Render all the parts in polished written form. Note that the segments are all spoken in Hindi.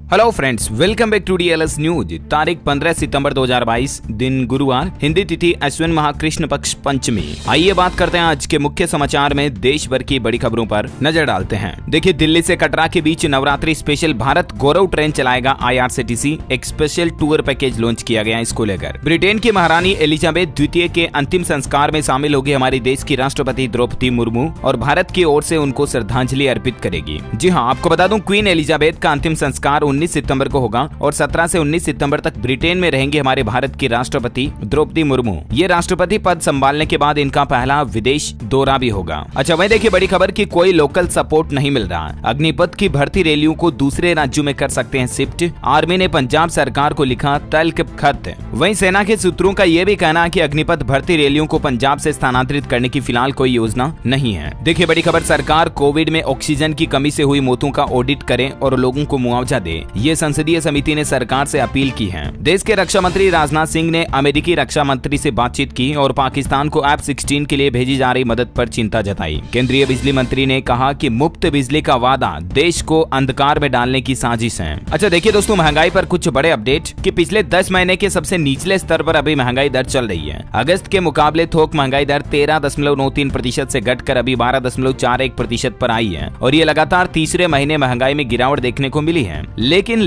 Hello friends, welcome back to DLS news. तारीख 15 सितंबर 2022, दिन गुरुवार, हिंदी तिथि अश्विन माह कृष्ण पक्ष पंचमी। आइए बात करते हैं आज के मुख्य समाचार में देश भर की बड़ी खबरों पर नजर डालते हैं। देखिए, दिल्ली से कटरा के बीच नवरात्रि स्पेशल भारत गौरव ट्रेन चलाएगा आईआरसीटीसी। एक स्पेशल टूर पैकेज लॉन्च किया गया इसको लेकर। ब्रिटेन की महारानी एलिजाबेथ द्वितीय के अंतिम संस्कार में शामिल होगी हमारे देश की राष्ट्रपति द्रौपदी मुर्मू और भारत की ओर से उनको श्रद्धांजलि अर्पित करेगी। जी हाँ, आपको बता दूं, क्वीन एलिजाबेथ का अंतिम संस्कार 19 सितंबर को होगा और 17 से 19 सितंबर तक ब्रिटेन में रहेंगे हमारे भारत की राष्ट्रपति द्रौपदी मुर्मू। ये राष्ट्रपति पद संभालने के बाद इनका पहला विदेश दौरा भी होगा। अच्छा, वहीं देखिए बड़ी खबर की कोई लोकल सपोर्ट नहीं मिल रहा। अग्निपथ की भर्ती रैलियों को दूसरे राज्यों में कर सकते हैं शिफ्ट। आर्मी ने पंजाब सरकार को लिखा तल्ख खत। वहीं सेना के सूत्रों का यह भी कहना है कि अग्निपथ भर्ती रैलियों को पंजाब से स्थानांतरित करने की फिलहाल कोई योजना नहीं है। देखिए बड़ी खबर, सरकार कोविड में ऑक्सीजन की कमी से हुई मौतों का ऑडिट करे और लोगों को मुआवजा दे, ये संसदीय समिति ने सरकार से अपील की है। देश के रक्षा मंत्री राजनाथ सिंह ने अमेरिकी रक्षा मंत्री से बातचीत की और पाकिस्तान को F-16 के लिए भेजी जा रही मदद पर चिंता जताई। केंद्रीय बिजली मंत्री ने कहा कि मुफ्त बिजली का वादा देश को अंधकार में डालने की साजिश है। अच्छा देखिए दोस्तों, महंगाई पर कुछ बड़े अपडेट कि पिछले 10 महीने के सबसे निचले स्तर पर अभी महंगाई दर चल रही है। अगस्त के मुकाबले थोक महंगाई दर 13.93% से घटकर अभी 12.41% पर आई है और ये लगातार तीसरे महीने महंगाई में गिरावट देखने को मिली है। लेकिन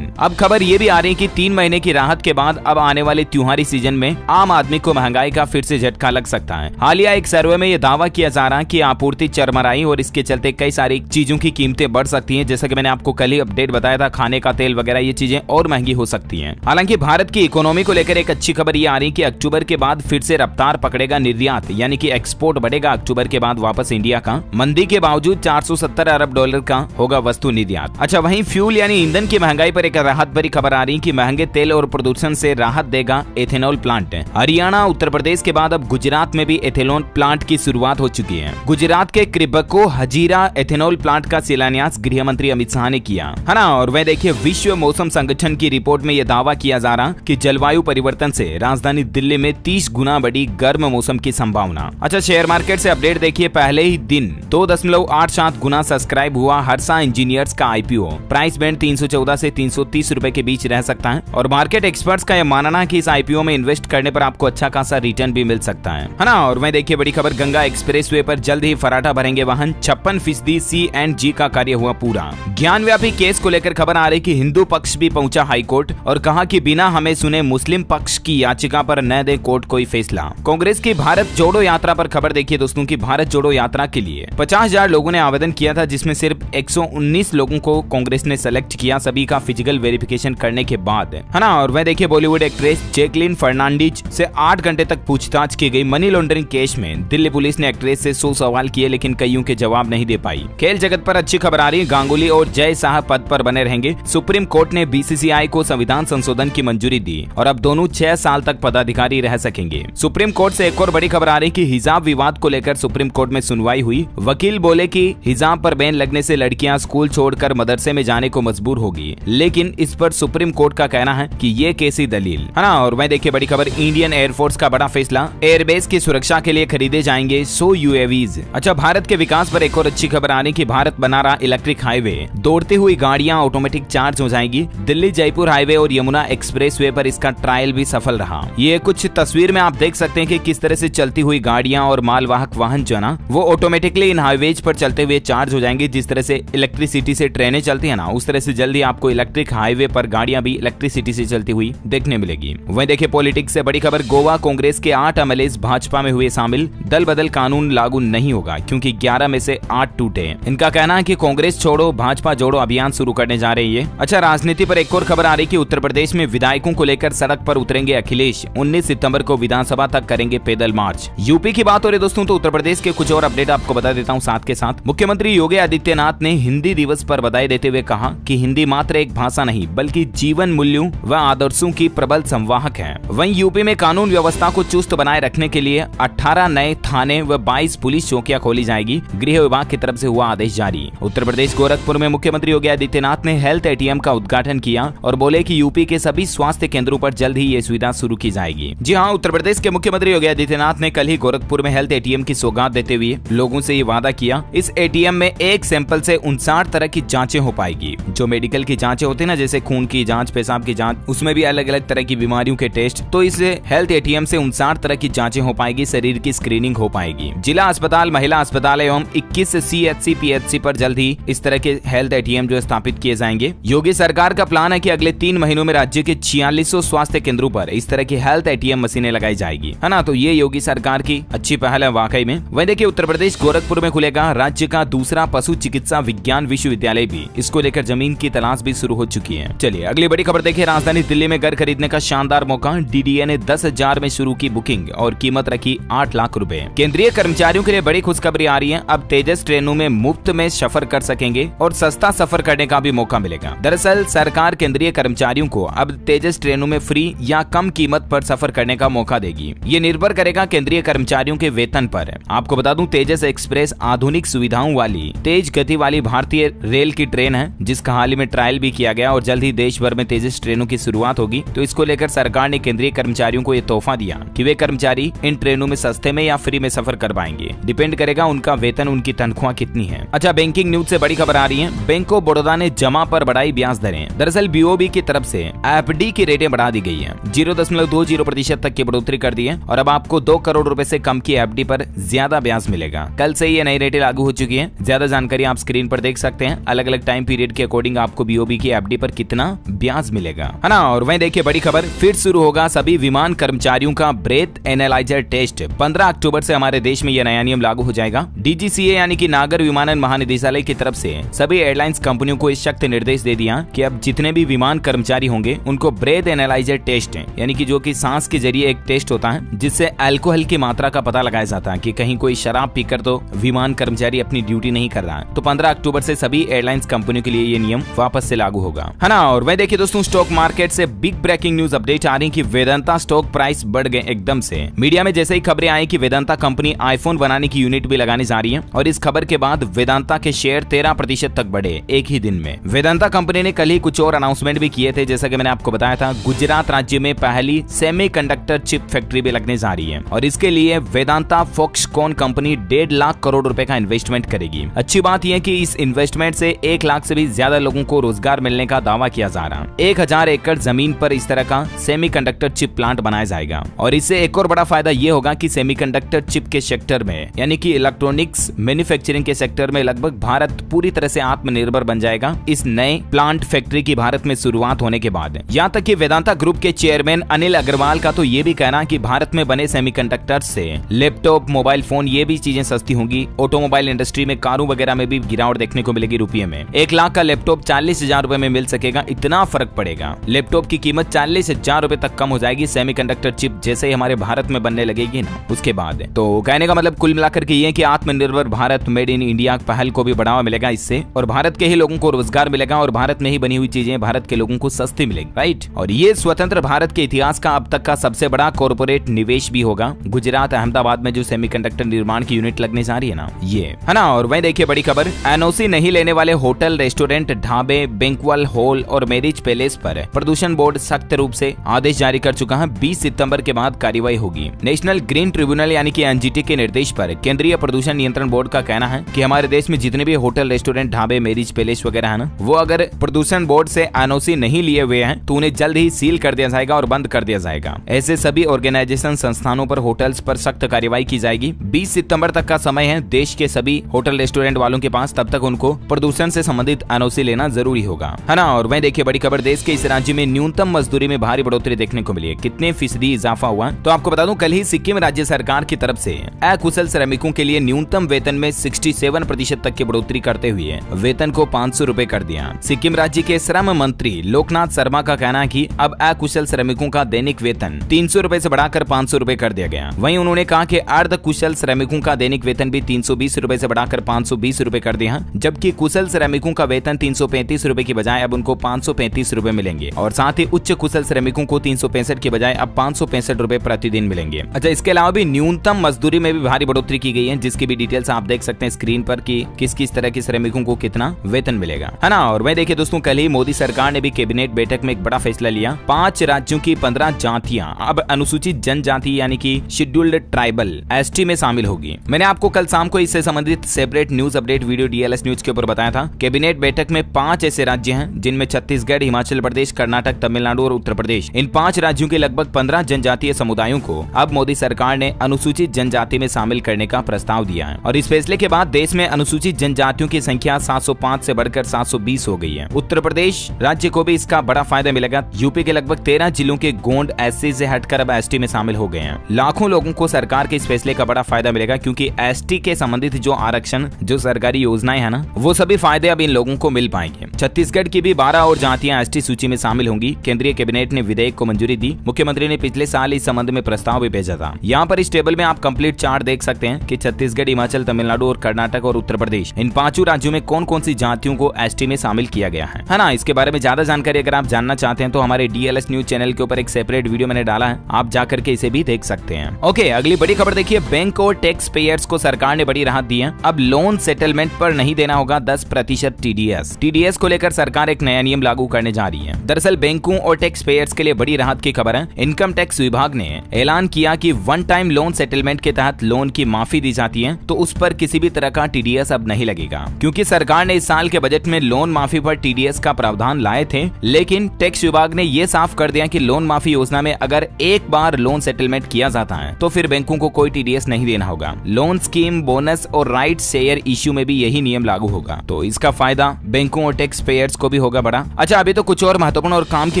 अब खबर ये भी आ रही है कि 3 महीने की राहत के बाद अब आने वाले त्योहारी सीजन में आम आदमी को महंगाई का फिर से झटका लग सकता है। हालिया एक सर्वे में ये दावा किया जा रहा है कि आपूर्ति चरमराई और इसके चलते कई सारी चीजों की कीमतें बढ़ सकती हैं। जैसा कि मैंने आपको कल ही अपडेट बताया था, खाने का तेल वगैरह ये चीजें और महंगी हो सकती हैं। हालांकि भारत की इकोनॉमी को लेकर एक अच्छी खबर ये आ रही है कि अक्टूबर के बाद फिर से रफ्तार पकड़ेगा निर्यात, यानी कि एक्सपोर्ट बढ़ेगा। अक्टूबर के बाद वापस इंडिया का मंदी के बावजूद $470 अरब का होगा वस्तु निर्यात। अच्छा, वहीं फ्यूल यानी ईंधन की महंगाई पर एक राहत भरी खबर आ रही कि महंगे तेल और प्रदूषण से राहत देगा एथेनॉल प्लांट। हरियाणा, उत्तर प्रदेश के बाद अब गुजरात में भी एथेनॉल प्लांट की शुरुआत हो चुकी है। गुजरात के क्रिबको हजीरा एथेनॉल प्लांट का शिलान्यास गृह मंत्री अमित शाह ने किया है ना। और वह देखिए, विश्व मौसम संगठन की रिपोर्ट में यह दावा किया जा रहा कि जलवायु परिवर्तन से राजधानी दिल्ली में 30 गुना बढ़ी गर्म मौसम की संभावना। अच्छा, शेयर मार्केट से अपडेट देखिए, पहले ही दिन 2.87 गुना सब्सक्राइब हुआ हर्षा इंजीनियर्स का आईपीओ। प्राइस बैंड 314 से 330 रुपए के बीच रह सकता है और मार्केट एक्सपर्ट्स का यह मानना है कि इस आईपीओ में इन्वेस्ट करने पर आपको अच्छा खासा रिटर्न भी मिल सकता है ना। और वहीं देखिए बड़ी खबर, गंगा एक्सप्रेसवे पर जल्द ही फराटा भरेंगे वाहन। 56% C&G का कार्य हुआ पूरा। ज्ञानव्यापी केस को लेकर खबर आ रही कि हिंदू पक्ष भी पहुंचा हाईकोर्ट और कहा कि बिना हमें सुने मुस्लिम पक्ष की याचिका पर न दे कोर्ट कोई फैसला। कांग्रेस की भारत जोड़ो यात्रा पर खबर देखिए दोस्तों की भारत जोड़ो यात्रा के लिए 50,000 लोगों ने आवेदन किया था, जिसमें सिर्फ 119 लोगों को कांग्रेस ने सेलेक्ट किया, सभी का फिजिकल वेरिफिकेशन करने के बाद, है ना। और वह देखिए, बॉलीवुड एक्ट्रेस जैकलीन फर्नांडीज से 8 घंटे तक पूछताछ की गई। मनी लॉन्ड्रिंग केस में दिल्ली पुलिस ने एक्ट्रेस से 100 सवाल किए, लेकिन कईयों के जवाब नहीं दे पाई। खेल जगत पर अच्छी खबर आ रही है, गांगुली और जय शाह पद पर बने रहेंगे। सुप्रीम कोर्ट ने बीसीसीआई को संविधान संशोधन की मंजूरी दी और अब दोनों 6 साल तक पदाधिकारी रह सकेंगे। सुप्रीम कोर्ट से एक और बड़ी खबर आ रही कि हिजाब विवाद को लेकर सुप्रीम कोर्ट में सुनवाई हुई। वकील बोले कि हिजाब पर बैन लगने से लड़कियां स्कूल छोड़कर मदरसे में जाने को मजबूर होगी, लेकिन इस पर सुप्रीम कोर्ट का कहना है कि ये कैसी दलील, है ना। और वह देखिए बड़ी खबर, इंडियन एयरफोर्स का बड़ा फैसला, एयरबेस की सुरक्षा के लिए खरीदे जाएंगे 100 UAVs। अच्छा, भारत के विकास पर एक और अच्छी खबर आ रही कि भारत बना रहा इलेक्ट्रिक हाईवे, दौड़ती हुई गाड़ियां ऑटोमेटिक चार्ज हो जाएंगी। दिल्ली जयपुर हाईवे और यमुना एक्सप्रेसवे पर इसका ट्रायल भी सफल रहा। ये कुछ तस्वीर में आप देख सकते हैं कि किस तरह से चलती हुई गाड़ियां और मालवाहक वाहन जो है ना, वो ऑटोमेटिकली इन हाईवेज पर चलते हुए चार्ज हो जाएंगे। जिस तरह से इलेक्ट्रिसिटी से ट्रेनें चलती है ना, उस तरह से जल्दी आपको इलेक्ट्रिक हाईवे पर गाड़ियां भी इलेक्ट्रिसिटी से चलती हुई देखने मिलेगी। वहीं देखिए पॉलिटिक्स से बड़ी खबर, गोवा कांग्रेस के 8 एमएलए भाजपा में हुए शामिल। दल बदल कानून लागू नहीं होगा क्योंकि 11 में से 8 टूटे। इनका कहना है कि कांग्रेस छोड़ो भाजपा जोड़ो अभियान शुरू करने जा रही है। अच्छा, राजनीति पर एक और खबर आ रही कि उत्तर प्रदेश में विधायकों को लेकर सड़क पर उतरेंगे अखिलेश। 19 सितंबर को विधानसभा तक करेंगे पैदल मार्च। यूपी की बात हो रही दोस्तों, तो उत्तर प्रदेश के कुछ और अपडेट आपको बता देता हूँ साथ के साथ। मुख्यमंत्री योगी आदित्यनाथ ने हिंदी दिवस पर बधाई देते हुए कहा कि हिंदी मात्र एक भाषा नहीं बल्कि जीवन मूल्यों व आदर्शों की प्रबल संवाहक है। वहीं यूपी में कानून व्यवस्था को चुस्त बनाए रखने के लिए 18 नए थाने व 22 पुलिस चौकियां खोली जाएगी। गृह विभाग की तरफ से हुआ आदेश जारी। उत्तर प्रदेश गोरखपुर में मुख्यमंत्री योगी आदित्यनाथ ने हेल्थ एटीएम का उद्घाटन किया और बोले कि यूपी के सभी स्वास्थ्य केंद्रों पर जल्द ही ये सुविधा शुरू की जाएगी। जी हाँ, उत्तर प्रदेश के मुख्यमंत्री योगी आदित्यनाथ ने कल ही गोरखपुर में हेल्थ एटीएम की सौगात देते हुए लोगों से ये वादा किया। इस एटीएम में एक सैंपल से 59 तरह की जांचें हो पाएगी जो मेडिकल की जांचें होती है ना, जैसे खून की जांच, पेशाब की जांच, उसमें भी अलग अलग तरह की बीमारियों के टेस्ट, तो इस हेल्थ एटीएम से 59 तरह की जांचें हो पाएगी, शरीर की स्क्रीनिंग हो पाएगी। जिला अस्पताल, महिला अस्पताल एवं 21 CHC PHC पर जल्द ही इस तरह के हेल्थ एटीएम जो स्थापित किए जाएंगे। योगी सरकार का प्लान है कि अगले 3 महीनों में राज्य के 4600 स्वास्थ्य केंद्रों पर इस तरह की हेल्थ एटीएम मशीनें लगाई जाएगी, है ना। तो ये योगी सरकार की अच्छी पहल है वाकई में। वहीं देखिए उत्तर प्रदेश गोरखपुर में खुलेगा राज्य का दूसरा पशु चिकित्सा विज्ञान विश्वविद्यालय भी। इसको लेकर जमीन की तलाश भी शुरू हो चुकी है। चलिए अगली बड़ी खबर देखिए, राजधानी दिल्ली में घर खरीदने का शानदार मौका। DDA ने 10,000 में शुरू की बुकिंग और कीमत रखी 8 लाख रुपए। केंद्रीय कर्मचारियों के लिए बड़ी खुशखबरी आ रही है। अब तेजस ट्रेनों में मुफ्त में सफर कर सकेंगे और सस्ता सफर करने का भी मौका मिलेगा। दरअसल सरकार केंद्रीय कर्मचारियों को अब तेजस ट्रेनों में फ्री या कम कीमत पर सफर करने का मौका देगी। ये निर्भर करेगा केंद्रीय कर्मचारियों के वेतन पर। आपको बता दूं, तेजस एक्सप्रेस आधुनिक सुविधाओं वाली तेज गति वाली भारतीय रेल की ट्रेन है, जिसका हाल ही में ट्रायल भी किया गया और जल्द ही देश भर में तेजस ट्रेनों की शुरुआत होगी। तो इसको लेकर सरकार ने केंद्रीय कर्मचारियों को ये तोहफा दिया कि वे कर्मचारी इन ट्रेनों में सस्ते में या फ्री में सफर कर पाएंगे। डिपेंड करेगा उनका वेतन, उनकी तनख्वाह कितनी है। अच्छा, बैंकिंग न्यूज से बड़ी खबर आ रही है। बैंक ऑफ बड़ौदा ने जमा पर बढ़ाई ब्याज दरें। दरअसल BOB की तरफ से FD की रेटें बढ़ा दी गई है। 0.20% तक की बढ़ोतरी कर दी है और अब आपको 2 करोड़ रुपए से कम की FD पर ज्यादा ब्याज मिलेगा। कल से ये नई रेटें लागू हो चुकी है। ज्यादा जानकारी आप स्क्रीन पर देख सकते हैं। अलग अलग टाइम पीरियड के अकॉर्डिंग आपको BOB की FD पर कितना ब्याज मिलेगा, है ना। और वहीं देखिए बड़ी खबर, फिर शुरू होगा सभी विमान कर्मचारियों का ब्रेथ एनालाइजर टेस्ट। 15 अक्टूबर से हमारे देश में यह नया नियम लागू हो जाएगा। DGCA यानी कि नागर विमानन महानिदेशालय की तरफ से सभी एयरलाइंस कंपनियों को इस सख्त निर्देश दे दिया कि अब जितने भी विमान कर्मचारी होंगे उनको ब्रेथ एनालाइजर टेस्ट यानी कि जो कि सांस के जरिए एक टेस्ट होता है जिससे अल्कोहल की मात्रा का पता लगाया जाता है कि कहीं कोई शराब पीकर तो विमान कर्मचारी अपनी ड्यूटी नहीं कर रहा है। तो 15 अक्टूबर से सभी एयरलाइंस कंपनियों के लिए ये नियम वापस से लागू होगा, है ना। और वह देखिए दोस्तों, स्टॉक मार्केट से बिग ब्रेकिंग न्यूज अपडेट आ रही कि वेदांता स्टॉक प्राइस बढ़ गए एकदम से। मीडिया में जैसे ही खबरें आई कि वेदांता कंपनी आईफोन बनाने की यूनिट भी लगाने जा रही है और इस खबर के बाद वेदांता के शेयर 13% तक बढ़े एक ही दिन में। वेदांता कंपनी ने कल ही कुछ और अनाउंसमेंट भी किए थे, जैसा कि मैंने आपको बताया था। गुजरात राज्य में पहली सेमीकंडक्टर चिप फैक्ट्री भी लगने जा रही है और इसके लिए वेदांता फॉक्सकॉन कंपनी 1.5 लाख करोड़ रुपए का इन्वेस्टमेंट करेगी। अच्छी बात यह कि इस इन्वेस्टमेंट से 1 लाख से भी ज्यादा लोगों को रोजगार मिलने का दावा किया जा रहा है। 1000 एकड़ जमीन पर इस तरह का सेमीकंडक्टर चिप प्लांट बनाया जाएगा और इससे एक और बड़ा फायदा ये होगा कि सेमीकंडक्टर चिप के सेक्टर में यानी कि इलेक्ट्रॉनिक्स मैन्युफैक्चरिंग के सेक्टर में लगभग भारत पूरी तरह से आत्मनिर्भर बन जाएगा इस नए प्लांट फैक्ट्री की भारत में शुरुआत होने के बाद। यहाँ तक कि वेदांता ग्रुप के चेयरमैन अनिल अग्रवाल का तो ये भी कहना कि भारत में बने सेमीकंडक्टर से लैपटॉप, मोबाइल फोन ये भी चीजें सस्ती होंगी। ऑटोमोबाइल इंडस्ट्री में कारों वगैरह में भी गिरावट देखने को मिलेगी रुपये में। 1 लाख का लैपटॉप 40,000 रुपए में मिल सकेगा, इतना फर्क पड़ेगा। लैपटॉप की कीमत 40,000 रुपए तक कम हो जाएगी सेमीकंडक्टर चिप जैसे ही हमारे भारत में बनने लगेगी ना उसके बाद। तो कहने का मतलब कुल मिलाकर के ये कि आत्मनिर्भर भारत, मेड इन इंडिया पहल को भी बढ़ावा मिलेगा इससे और भारत के ही लोगों को रोजगार मिलेगा और भारत में ही बनी हुई चीजें भारत के लोगों को सस्ती मिलेगी, राइट। और ये स्वतंत्र भारत के इतिहास का अब तक का सबसे बड़ा कॉर्पोरेट निवेश भी होगा। गुजरात अहमदाबाद में जो सेमीकंडक्टर निर्माण की यूनिट लगने जा रही है ना ये, है ना। और वहीं देखिए बड़ी खबर, NOC नहीं लेने वाले होटल, रेस्टोरेंट, ढाबे, बैंक्वेट हॉल और मैरिज पैलेस पर प्रदूषण बोर्ड सख्त रूप से आदेश जारी कर चुका है। 20 सितंबर के बाद कार्रवाई होगी। नेशनल ग्रीन ट्रिब्यूनल यानी कि NGT के निर्देश पर केंद्रीय प्रदूषण नियंत्रण बोर्ड का कहना है कि हमारे देश में जितने भी होटल, रेस्टोरेंट, ढाबे, मैरिज पैलेस वगैरह है ना, वो अगर प्रदूषण बोर्ड से NOC नहीं लिए हुए हैं तो उन्हें जल्द ही सील कर दिया जाएगा और बंद कर दिया जाएगा। ऐसे सभी ऑर्गेनाइजेशन, संस्थानों पर, होटल्स पर सख्त कार्रवाई की जाएगी। 20 सितंबर तक का समय है देश के सभी होटल, रेस्टोरेंट वालों के पास, तब तक उनको प्रदूषण से संबंधित NOC लेना जरूरी होगा, है ना। और वहीं देखिए बड़ी खबर, देश के इस राज्य में न्यूनतम मजदूरी में भारी बढ़ोतरी देखने को मिली है। कितने फीसदी इजाफा हुआ तो आपको बता दूं, कल ही सिक्किम राज्य सरकार की तरफ से अकुशल श्रमिकों के लिए न्यूनतम वेतन में 67% तक की बढ़ोतरी करते हुए वेतन को 500 रुपए कर दिया। सिक्किम राज्य के श्रम मंत्री लोकनाथ शर्मा का कहना है कि अब अकुशल श्रमिकों का दैनिक वेतन 300 रुपए से बढ़ाकर 500 रुपए कर दिया गया। वहीं उन्होंने कहा कि अर्ध कुशल श्रमिकों का दैनिक वेतन भी 320 रुपए से बढ़ाकर 520 रुपए कर दिया, जबकि कुशल श्रमिकों का वेतन 335 रुपए की बजाय अब उनको 535 रुपए मिलेंगे और साथ ही उच्च कुशल श्रमिकों को 365 की बजाय अब 565 रुपए प्रतिदिन मिलेंगे। अच्छा, इसके अलावा भी न्यूनतम मजदूरी में भी भारी बढ़ोतरी की गई है, जिसकी भी डिटेल्स आप देख सकते हैं स्क्रीन पर कि किस किस तरह के श्रमिकों को कितना वेतन मिलेगा, है ना। और वहीं देखिए दोस्तों, कल ही मोदी सरकार ने भी कैबिनेट बैठक में एक बड़ा फैसला लिया। 5 राज्यों की 15 जातियां अब अनुसूचित जनजाति यानी कि शेड्यूल्ड ट्राइबल ST में शामिल होगी। मैंने आपको कल शाम को इससे संबंधित separate news update video DLS news के ऊपर बताया था। कैबिनेट बैठक में में 5 ऐसे राज्य हैं जिनमें छत्तीसगढ़, हिमाचल प्रदेश, कर्नाटक, तमिलनाडु और उत्तर प्रदेश। इन 5 राज्यों के लगभग 15 जनजातीय समुदायों को अब मोदी सरकार ने अनुसूचित जनजाति में शामिल करने का प्रस्ताव दिया है और इस फैसले के बाद देश में अनुसूचित जनजातियों की संख्या 705 से बढ़कर 720 हो गई है। उत्तर प्रदेश राज्य को भी इसका बड़ा फायदा मिलेगा। यूपी के लगभग 13 जिलों के गोंड एससी से हटकर अब एसटी में शामिल हो गए हैं। लाखों लोगों को सरकार के इस फैसले का बड़ा फायदा मिलेगा क्योंकि एसटी के संबंधित जो आरक्षण, जो सरकारी योजनाएं है ना, वो सभी फायदे अब इन लोगों को मिल पाएंगे। छत्तीसगढ़ की भी 12 और जातियां एसटी सूची में शामिल होंगी। केंद्रीय कैबिनेट ने विधेयक को मंजूरी दी। मुख्यमंत्री ने पिछले साल इस संबंध में प्रस्ताव भी भेजा था। यहाँ पर इस टेबल में आप कंप्लीट चार्ट देख सकते हैं कि छत्तीसगढ़, हिमाचल, तमिलनाडु और कर्नाटक और उत्तर प्रदेश, इन 5 राज्यों में कौन कौन सी जातियों को एसटी में शामिल किया गया है ना। इसके बारे में ज्यादा जानकारी अगर आप जानना चाहते हैं तो हमारे डीएलएस न्यूज चैनल के ऊपर एक सेपरेट वीडियो मैंने डाला है, आप जाकर के इसे भी देख सकते हैं। ओके, अगली बड़ी खबर देखिए। बैंक और टैक्स पेयर्स को सरकार ने बड़ी राहत दी है। अब लोन सेटलमेंट पर नहीं देना होगा 10% टीडीएस। टीडीएस को लेकर सरकार एक नया नियम लागू करने जा रही है। दरअसल बैंकों और टैक्स पेयर्स के लिए बड़ी राहत की खबर है। इनकम टैक्स विभाग ने ऐलान किया कि वन टाइम लोन सेटलमेंट के तहत लोन की माफी दी जाती है तो उस पर किसी भी तरह का टीडीएस अब नहीं लगेगा, क्योंकि सरकार ने इस साल के बजट में लोन माफी पर टीडीएस का प्रावधान लाए थे। लेकिन टैक्स विभाग ने यह साफ कर दिया कि लोन माफी योजना में अगर एक बार लोन सेटलमेंट किया जाता है तो फिर बैंकों को कोई टीडीएस नहीं देना होगा। लोन स्कीम, बोनस और राइट शेयर इश्यू में भी यही नियम लागू होगा, तो इसका फायदा बैंकों और टैक्स पेयर्स को भी होगा बड़ा। अच्छा, अभी तो कुछ और महत्वपूर्ण और काम की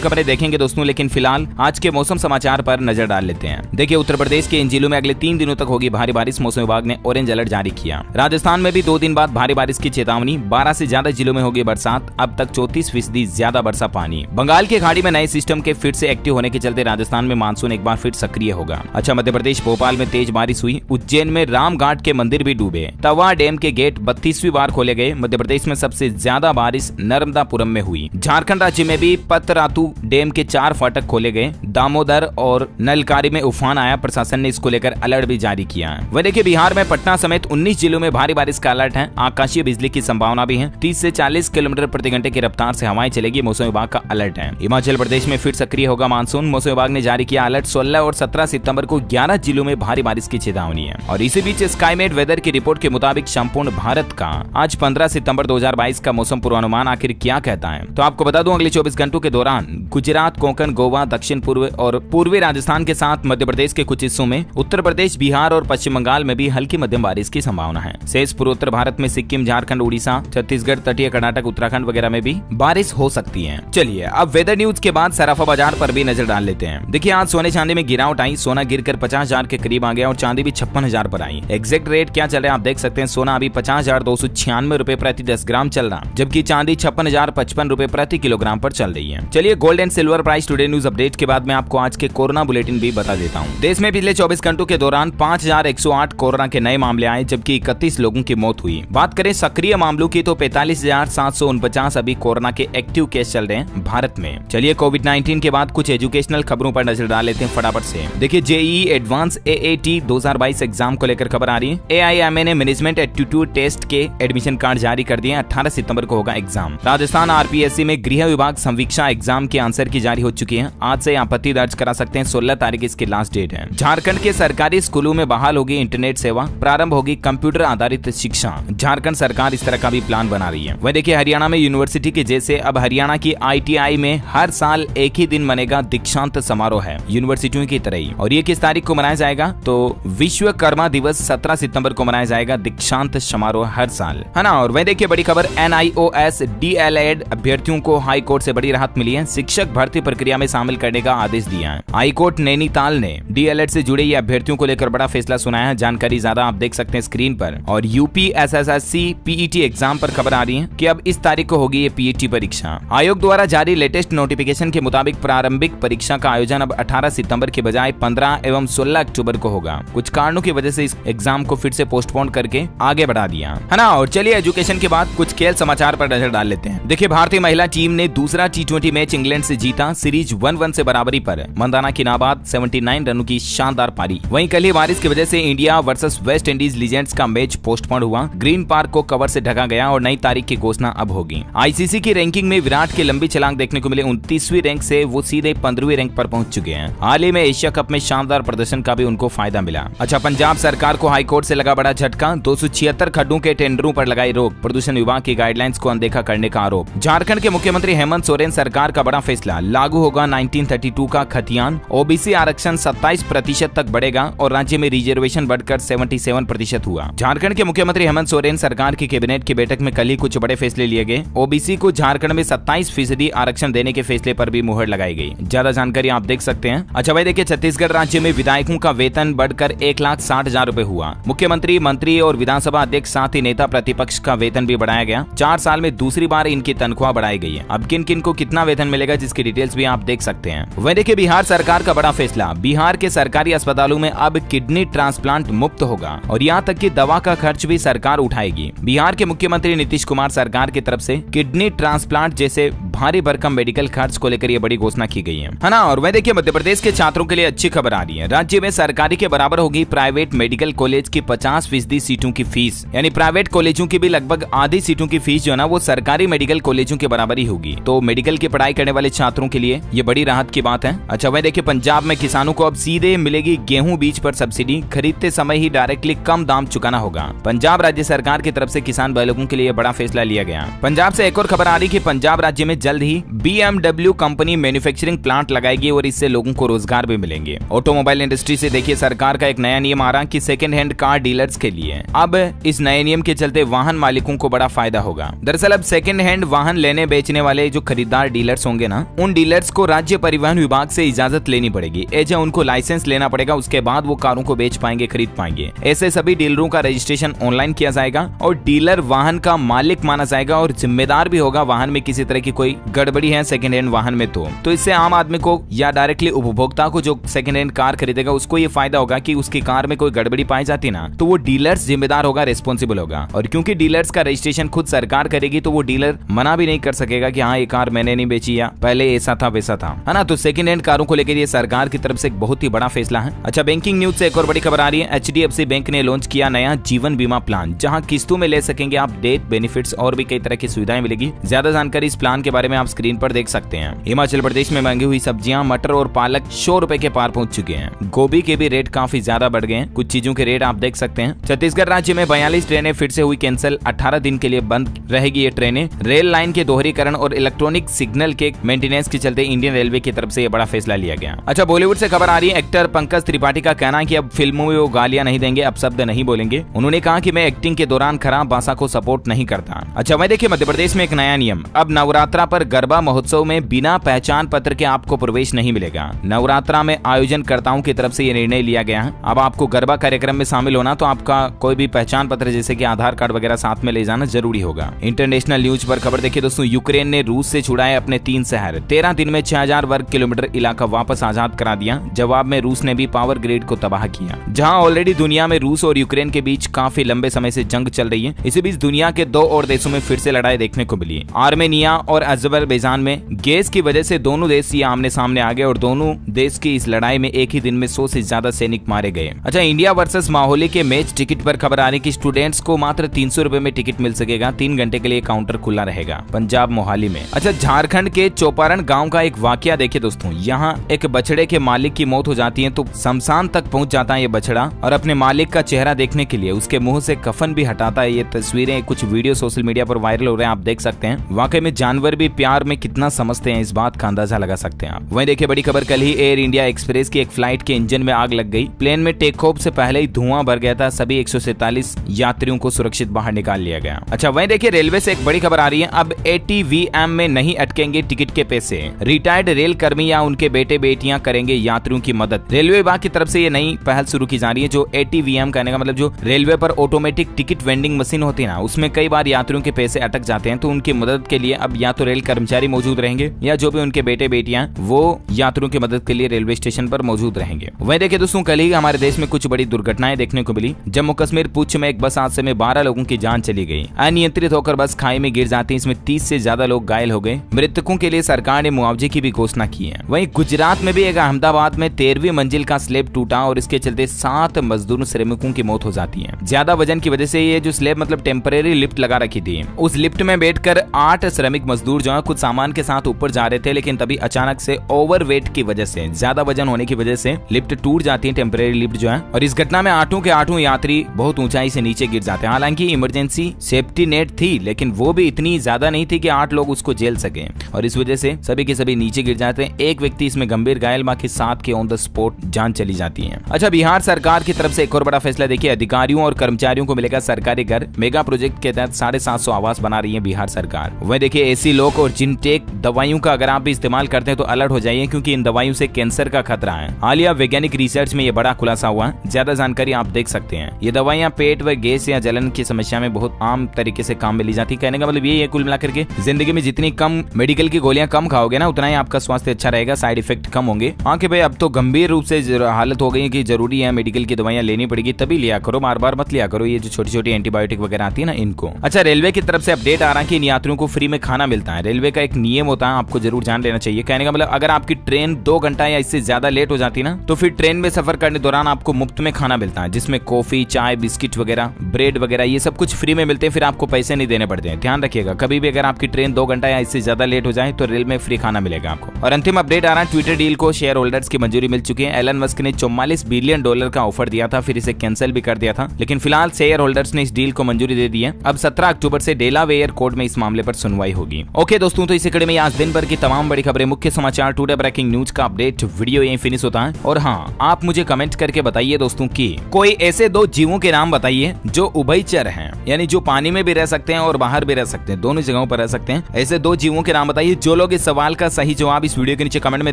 खबरें देखेंगे दोस्तों, लेकिन फिलहाल आज के मौसम समाचार पर नजर डाल लेते हैं। देखिए, उत्तर प्रदेश के इन जिलों में अगले 3 दिनों तक होगी भारी बारिश। मौसम विभाग ने ऑरेंज अलर्ट जारी किया। राजस्थान में भी 2 दिन बाद भारी बारिश की चेतावनी। 12 से ज्यादा जिलों में होगी बरसात। अब तक 34% ज्यादा बरसा पानी। बंगाल की खाड़ी में नए सिस्टम के फिर से एक्टिव होने के चलते राजस्थान में मानसून एक बार फिर सक्रिय होगा। अच्छा, मध्य प्रदेश भोपाल में तेज बारिश हुई। उज्जैन में रामघाट के मंदिर भी डूबे। तवा डैम के गेट 32वीं बार खोले गए। मध्य प्रदेश में सबसे ज्यादा बारिश नर्मदापुरम में हुई। झारखंड राज्य में भी पतरातू डैम के 4 फाटक खोले गए। दामोदर और नलकारी में उफान आया। प्रशासन ने इसको लेकर अलर्ट भी जारी किया है। वह देखिए, बिहार में पटना समेत 19 जिलों में भारी बारिश का अलर्ट है। आकाशीय बिजली की संभावना भी है। 30 से 40 किलोमीटर प्रति घंटे की रफ्तार से हवाएं चलेगी। मौसम विभाग का अलर्ट है। हिमाचल प्रदेश में फिर सक्रिय होगा मानसून। मौसम विभाग ने जारी किया अलर्ट। 16 और 17 सितंबर को 11 जिलों में भारी बारिश की चेतावनी है। और इसी बीच स्काईमेट वेदर की रिपोर्ट के मुताबिक संपूर्ण भारत का आज 15 सितंबर 2022 का मौसम पूर्वानुमान आखिर क्या कहता है, तो आपको बता दूं, अगले 24 घंटों के दौरान गुजरात, कोंकण, गोवा, दक्षिण पूर्व और पूर्वी राजस्थान के साथ मध्य प्रदेश के कुछ हिस्सों में, उत्तर प्रदेश, बिहार और पश्चिम बंगाल में भी हल्की मध्यम बारिश की संभावना है। शेष पूर्वोत्तर भारत में सिक्किम, झारखंड, उड़ीसा, छत्तीसगढ़, तटीय कर्नाटक, उत्तराखंड वगैरह में भी बारिश हो सकती है। चलिए, अब वेदर न्यूज के बाद सराफा बाजार पर भी नजर डाल लेते हैं। देखिए, आज सोने चांदी में गिरावट आई। सोना गिरकर 50,000 के करीब आ गया और चांदी भी 56,000 पर आई। एग्जैक्ट रेट क्या चल रहा है आप देख सकते हैं। सोना अभी 50,296 रुपए प्रति 10 ग्राम चल रहा, जबकि चांदी 56,055 रुपए प्रति किलोग्राम पर चल रही है। चलिए, gold and silver price today news update के बाद मैं आपको आज के कोरोना बुलेटिन भी बता देता हूँ। देश में पिछले 24 घंटों के दौरान 5,108 कोरोना के नए मामले आए, जबकि 31 लोगों की मौत हुई। बात करें सक्रिय मामलों की तो 45,749 अभी कोरोना के एक्टिव केस चल रहे हैं भारत में। चलिए, कोविड-19 के बाद कुछ एजुकेशनल खबरों पर नजर डाल लेते हैं फटाफट से। देखिए, जेईई एडवांस AAT 2022 एग्जाम को लेकर खबर आ रही है। AIMA ने मैनेजमेंट एप्टीट्यूड टेस्ट के एडमिशन कार्ड जारी कर दिए। 18 सितंबर को होगा एग्जाम। राजस्थान RPSC में गृह विभाग संवीक्षा एग्जाम के आंसर की जारी हो चुकी है। आज से आपत्ति दर्ज करा सकते हैं। 16 तारीख इसकी लास्ट डेट है। झारखंड के सरकारी स्कूलों में बहाल होगी इंटरनेट सेवा। प्रारंभ होगी कंप्यूटर आधारित शिक्षा। झारखंड सरकार इस तरह का भी प्लान बना रही है। वह देखिए, हरियाणा में यूनिवर्सिटी के जैसे अब हरियाणा की ITI में हर साल एक ही दिन मनेगा दीक्षांत समारोह है, यूनिवर्सिटियों की तरह ही। और ये किस तारीख को मनाया जाएगा, तो विश्वकर्मा दिवस 17 सितंबर को मनाया जाएगा दीक्षांत समारोह हर साल, है ना। और वह देखिए, बड़ी खबर, NIOS DLED अभ्यर्थियों को हाई कोर्ट से बड़ी राहत मिली है। शिक्षक भर्ती प्रक्रिया में शामिल करने का आदेश दिया है। हाई कोर्ट नैनीताल ने DLED से जुड़े ये अभ्यर्थियों को लेकर बड़ा फैसला सुनाया है। जानकारी ज्यादा आप देख सकते हैं स्क्रीन पर। और UP SSSC PET एग्जाम पर खबर आ रही है कि अब इस तारीख को होगी ये PET परीक्षा। आयोग द्वारा जारी लेटेस्ट नोटिफिकेशन के मुताबिक प्रारंभिक परीक्षा का आयोजन अब 18 सितंबर के बजाय 15 एवं 16 अक्टूबर को होगा। कुछ कारणों की वजह से इस एग्जाम को फिर से पोस्टपोन करके आगे बढ़ा दिया, है ना। और चलिए, एजुकेशन के बाद कुछ खेल समाचार पर नजर डाल लेते हैं। देखिए, भारतीय महिला टीम ने दूसरा T20 मैच इंग्लैंड से जीता। सीरीज 1-1 से बराबरी पर। मंदाना की नाबाद 79 रनों की शानदार पारी। वहीं कल ही बारिश की वजह से India versus West Indies legends का मैच पोस्टपोन हुआ। ग्रीन पार्क को कवर से ढका गया और नई तारीख की घोषणा अब होगी। ICC की रैंकिंग में विराट की लंबी छलांग देखने को मिले। 29वीं रैंक से वो सीधे 15वीं रैंक पर पहुंच चुके हैं। हाल ही में एशिया कप में शानदार प्रदर्शन का भी उनको फायदा मिला। अच्छा, पंजाब सरकार को हाईकोर्ट से लगा बड़ा झटका। 276 खड्डों के टेंडरों पर लगाई रोक। प्रदूषण विभाग की गाइडलाइंस को अनदेखा करने का आरोप। झारखंड के मुख्यमंत्री हेमंत सोरेन सरकार का बड़ा फैसला, लागू होगा 1932 का खतियान, ओबीसी आरक्षण 27% तक बढ़ेगा और राज्य में रिजर्वेशन बढ़कर 77% हुआ। झारखंड के मुख्यमंत्री हेमंत सोरेन सरकार की कैबिनेट की बैठक में कल ही कुछ बड़े फैसले लिए गए। ओबीसी को झारखंड में 27% आरक्षण देने के फैसले पर भी मुहर लगाई गई। ज्यादा जानकारी आप देख सकते हैं। अच्छा भाई देखिए, छत्तीसगढ़ राज्य में विधायकों का वेतन बढ़कर 1,60,000 रुपए हुआ। मुख्यमंत्री, मंत्री और विधानसभा अध्यक्ष साथ ही नेता प्रतिपक्ष का वेतन भी बढ़ाया गया। 4 साल में दूसरी बार इनकी तनख्वाह बढ़ाई गई है। अब किन किन को कितना वेतन मिलेगा जिसकी डिटेल्स भी आप देख सकते हैं। वह देखिए, बिहार सरकार का बड़ा फैसला, बिहार के सरकारी अस्पतालों में अब किडनी ट्रांसप्लांट मुफ्त होगा और यहाँ तक कि दवा का खर्च भी सरकार उठाएगी। बिहार के मुख्यमंत्री नीतीश कुमार सरकार की तरफ से किडनी ट्रांसप्लांट जैसे भारी भरकम मेडिकल खर्च को लेकर ये बड़ी घोषणा की गई है ना। और वह देखिए, मध्य प्रदेश के छात्रों के लिए अच्छी खबर आ रही है। राज्य में सरकारी के बराबर होगी प्राइवेट मेडिकल कॉलेज की 50% सीटों की फीस, यानी प्राइवेट कॉलेजों की भी लगभग आधी सीटों की फीस जो है ना वो सरकारी मेडिकल कॉलेजों के बराबर ही होगी। तो मेडिकल की पढ़ाई करने वाले छात्रों के लिए ये बड़ी राहत की बात है। अच्छा वह देखिए, पंजाब में किसानों को अब सीधे मिलेगी गेहूं बीज पर सब्सिडी, खरीदते समय ही डायरेक्टली कम दाम चुकाना होगा। पंजाब राज्य सरकार की तरफ से किसान भाई लोगों के लिए बड़ा फैसला लिया गया। पंजाब से एक और खबर आ रही कि पंजाब राज्य में जल्द ही BMW कंपनी मैन्युफैक्चरिंग प्लांट लगाएगी और इससे लोगों को रोजगार भी मिलेंगे। ऑटोमोबाइल इंडस्ट्री से देखिए, सरकार का एक नया नियम आ रहा कि सेकेंड हैंड कार डीलर्स के लिए अब इस नए नियम के चलते वाहन मालिकों को बड़ा फायदा होगा। दरअसल अब सेकेंड हैंड वाहन लेने बेचने वाले जो खरीदार डीलर्स होंगे ना, उन डीलर्स को राज्य परिवहन विभाग से इजाजत लेनी पड़ेगी। एजा उनको लाइसेंस लेना पड़ेगा, उसके बाद वो कारों को बेच पाएंगे, खरीद पाएंगे। ऐसे सभी डीलरों का रजिस्ट्रेशन ऑनलाइन किया जाएगा और डीलर वाहन का मालिक माना जाएगा और जिम्मेदार भी होगा वाहन में किसी तरह की कोई गड़बड़ी है सेकेंड हैंड वाहन में। तो इससे आम आदमी को या डायरेक्टली उपभोक्ता को जो सेकेंड हैंड कार खरीदेगा उसको ये फायदा होगा कि उसकी कार में कोई गड़बड़ी पाई जाती ना तो वो डीलर्स जिम्मेदार होगा, रिस्पॉन्सिबल होगा। और क्योंकि डीलर्स का रजिस्ट्रेशन खुद सरकार करेगी तो वो डीलर मना भी नहीं कर सकेगा कि हाँ ये कार मैंने नहीं बेची या पहले ऐसा था वैसा था, है ना। तो सेकेंड हैंड कारों को लेकर ये सरकार की तरफ से एक बहुत ही बड़ा फैसला है। अच्छा, बैंकिंग न्यूज से एक और बड़ी खबर आ रही है। HDFC बैंक ने लॉन्च किया नया जीवन बीमा प्लान, जहां किस्तों में ले सकेंगे आप डेथ बेनिफिट्स और भी कई तरह की सुविधाएं मिलेगी। ज्यादा जानकारी इस प्लान के बारे में आप स्क्रीन पर देख सकते हैं। हिमाचल प्रदेश में महंगी हुई सब्जियां, मटर और पालक 100 रुपए के पार पहुंच चुके हैं। गोभी के भी रेट काफी ज्यादा बढ़ गए हैं। कुछ चीजों के रेट आप देख सकते हैं। छत्तीसगढ़ राज्य में 42 ट्रेनें फिर से हुई कैंसिल, 18 दिन के लिए बंद रहेगी ये ट्रेनें। रेल लाइन के दोहरीकरण और इलेक्ट्रॉनिक सिग्नल के मेंटेनेंस के चलते इंडियन रेलवे की तरफ से ये बड़ा फैसला लिया गया। अच्छा, बॉलीवुड से खबर आ रही है। एक्टर पंकज त्रिपाठी का कहना है कि अब फिल्मों में वो गालियां नहीं देंगे, अब शब्द नहीं बोलेंगे। उन्होंने कहा कि मैं एक्टिंग के दौरान खराब भाषा को सपोर्ट नहीं करता। अच्छा वह देखिए, मध्य प्रदेश में एक नया नियम, अब नवरात्रा पर गरबा महोत्सव में बिना पहचान पत्र के आपको प्रवेश नहीं मिलेगा। नवरात्रा में आयोजनकर्ताओं की तरफ से ये निर्णय लिया गया है। अब आपको गरबा कार्यक्रम में शामिल होना तो आपका कोई भी पहचान पत्र जैसे कि आधार कार्ड वगैरह साथ में ले जाना जरूरी होगा। इंटरनेशनल न्यूज पर खबर देखिए दोस्तों, यूक्रेन ने रूस से छुड़ाए अपने 3 शहर, 13 दिन में 6000 वर्ग किलोमीटर इलाका वापस आजाद करा दिया। जवाब में रूस ने भी पावर ग्रिड को तबाह किया। जहां ऑलरेडी दुनिया में रूस और यूक्रेन के बीच काफी लंबे समय से जंग चल रही है, इसी बीच दुनिया के 2 और देशों में फिर से लड़ाई देखने को मिली। आर्मेनिया और अजरबैजान में गैस की वजह से दोनों देश आमने सामने आ गए और दोनों देश की इस लड़ाई में एक ही दिन में 100 से ज्यादा सैनिक मारे गए। अच्छा, इंडिया वर्सेस माहौली के मैच टिकट पर खबर आ रही कि स्टूडेंट्स को मात्र 300 रुपए में टिकट मिल सकेगा। 3 घंटे के लिए काउंटर खुला रहेगा पंजाब मोहाली में। अच्छा, झारखंड के चौपारण गांव का एक वाकया देखिए दोस्तों, यहाँ एक बछड़े के मालिक की मौत हो जाती है तो शमशान तक पहुंच जाता है ये बछड़ा और अपने मालिक का चेहरा देखने के लिए उसके मुंह से कफन भी हटाता है। ये तस्वीरें, कुछ वीडियो सोशल मीडिया पर वायरल हो रहे हैं, आप देख सकते हैं। वाकई में जानवर भी प्यार में कितना समझते हैं, इस बात का अंदाजा लगा सकते हैं आप। वहीं देखिए बड़ी खबर, कल ही एयर इंडिया एक्सप्रेस की एक फ्लाइट के इंजन में आग लग गई। प्लेन में टेक ऑफ से पहले ही धुआं भर गया था। सभी 147 यात्रियों को सुरक्षित बाहर निकाल लिया गया। अच्छा वहीं देखिए, रेलवे से एक बड़ी खबर आ रही है। अब ATVM में नहीं अटकेंगे टिकट के पैसे। रिटायर्ड रेल कर्मी या उनके बेटे बेटियां करेंगे यात्रियों की मदद। रेलवे विभाग की तरफ से ये नई पहल शुरू की जा रही है। जो ATVM कहने का मतलब जो रेलवे पर ऑटोमेटिक टिकट वेंडिंग मशीन होती है ना, उसमें कई बार यात्रियों के पैसे अटक जाते हैं, तो उनकी मदद के लिए अब या तो रेल कर्मचारी मौजूद रहेंगे या जो भी उनके बेटे बेटियां वो यात्रियों की मदद के लिए रेलवे स्टेशन पर मौजूद रहेंगे। वहीं देखिए दोस्तों, कल ही हमारे देश में कुछ बड़ी दुर्घटनाएं देखने को मिली। जम्मू कश्मीर पुंछ में एक बस हादसे में 12 लोगों की जान चली गई। अनियंत्रित होकर बस खाई में गिर जाती है। इसमें 30 से ज्यादा लोग घायल हो गए। मृतकों के लिए सरकार ने मुआवजे की भी घोषणा की है। वहीं गुजरात में भी एक अहमदाबाद में 13वीं मंजिल का स्लैब टूटा और इसके चलते 7 मजदूर श्रमिकों की मौत हो जाती है। ज्यादा वजन की वजह से ये जो स्लैब मतलब टेम्परेरी लिफ्ट लगा रखी थी, उस लिफ्ट में बैठकर 8 श्रमिक मजदूर जो है कुछ सामान के साथ ऊपर जा रहे थे, लेकिन तभी अचानक से ओवरवेट की वजह से, ज्यादा वजन होने की वजह से लिफ्ट टूट जाती है, टेम्परेरी लिफ्ट जो है, और इस घटना में 8 के 8 यात्री बहुत ऊंचाई से नीचे गिर जाते हैं। हालांकि इमरजेंसी सेफ्टी नेट थी, लेकिन वो भी इतनी ज्यादा नहीं थी कि 8 लोग उसको झेल सके, और इस वजह से सभी के सभी नीचे गिर जाते हैं। एक व्यक्ति इसमें गंभीर घायल, बाकी 7 के ऑन द स्पॉट जान चली जाती है। अच्छा, बिहार सरकार की तरफ से एक और बड़ा फैसला देखिए, अधिकारियों और कर्मचारियों को मिलेगा सरकारी घर। मेगा प्रोजेक्ट के तहत 750 आवास बना रही है बिहार सरकार। वह देखिए एसी लॉक और जिनटेक दवाइयों का अगर आप भी इस्तेमाल करते हैं तो अलर्ट हो जाइए, क्योंकि इन दवाइयों से कैंसर का खतरा है। हालिया वैज्ञानिक रिसर्च में ये बड़ा खुलासा हुआ। ज्यादा जानकारी आप देख सकते हैं। ये दवाइयां पेट व गैस या जलन की समस्या में बहुत आम तरीके से काम में ली जाती है। कहने का मतलब ये है कुल मिलाकर के जिंदगी में जितनी कम मेडिकल की गोलियां कम खाओगे ना, उतना ही आपका स्वास्थ्य अच्छा रहेगा, साइड इफेक्ट कम होंगे। हाँ कि भाई अब तो गंभीर रूप से हालत हो गई कि जरूरी है मेडिकल की दवाइयां लेनी पड़ेगी, तभी लिया करो, बार बार मत लिया करो ये जो छोटी छोटी एंटीबायोटिक वगैरह आती है ना, इनको। अच्छा, रेलवे की तरफ से अपडेट आ रहा है कि इन यात्रियों को फ्री में खाना मिलता है। रेलवे का एक नियम होता है, आपको जरूर जान लेना चाहिए। कहने का मतलब अगर आपकी ट्रेन 2 घंटा या इससे ज्यादा लेट हो जाती ना, तो फिर ट्रेन में सफर करने दौरान आपको मुफ्त में खाना मिलता है, जिसमें कॉफी, चाय, बिस्किट वगैरह, ब्रेड वगैरह ये सब कुछ फ्री में मिलते हैं। फिर आपको पैसे नहीं देने पड़ते हैं। ध्यान रखिएगा, कभी भी अगर आपकी ट्रेन 2 घंटा या इससे ज्यादा लेट हो जाए तो रेल में फ्री खाना मिलेगा आपको। और अंतिम अपडेट आ रहा है, ट्विटर डील को शेयर होल्डर्स की मंजूरी मिल चुकी है। एलन मस्क ने $44 बिलियन का ऑफर दिया था, फिर इसे कैंसिल भी कर दिया था, लेकिन फिलहाल शेयर होल्डर्स ने इस डील को मंजूरी दे दी है। अब 17 अक्टूबर से डेलावेयर कोर्ट में इस मामले पर सुनवाई होगी। ओके दोस्तों, तो इसी कड़ी में आज दिन भर की तमाम बड़ी खबरें, मुख्य समाचार, टुडे ब्रेकिंग न्यूज का अपडेट वीडियो यहीं फिनिश होता है। और हाँ, आप मुझे कमेंट करके बताइए दोस्तों कि कोई ऐसे 2 जीवों के नाम बताइए जो उभयचर हैं, यानी जो पानी में भी रह सकते हैं और बाहर भी रह सकते हैं, दोनों जगहों पर रह सकते हैं। ऐसे 2 जीवों के नाम बताइए। जो लोग इस सवाल का सही जवाब इस वीडियो के नीचे कमेंट में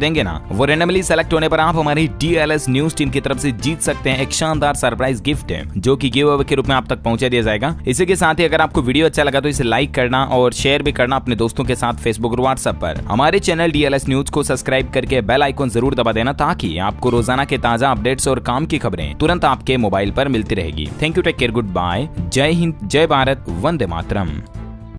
देंगे ना, वो रैंडमली सेलेक्ट होने पर आप हमारी DLS न्यूज टीम की तरफ से जीत सकते हैं एक शानदार सरप्राइज गिफ्ट है, जो कि गिव अवे के रूप में आप तक पहुंचा दिया जाएगा। इसी के साथ ही अगर आपको वीडियो अच्छा लगा तो इसे लाइक करना और शेयर भी करना अपने दोस्तों के साथ फेसबुक और व्हाट्सएप पर। हमारे चैनल DLS न्यूज को सब्सक्राइब करके बेल आइकन जरूर दबा देना, ताकि आपको रोजाना के ताजा अपडेट्स और काम की खबरें तुरंत आपके मोबाइल पर मिलती रहेगी। Thank you, take care, good bye, जय हिंद, जय भारत, वंदे मातरम।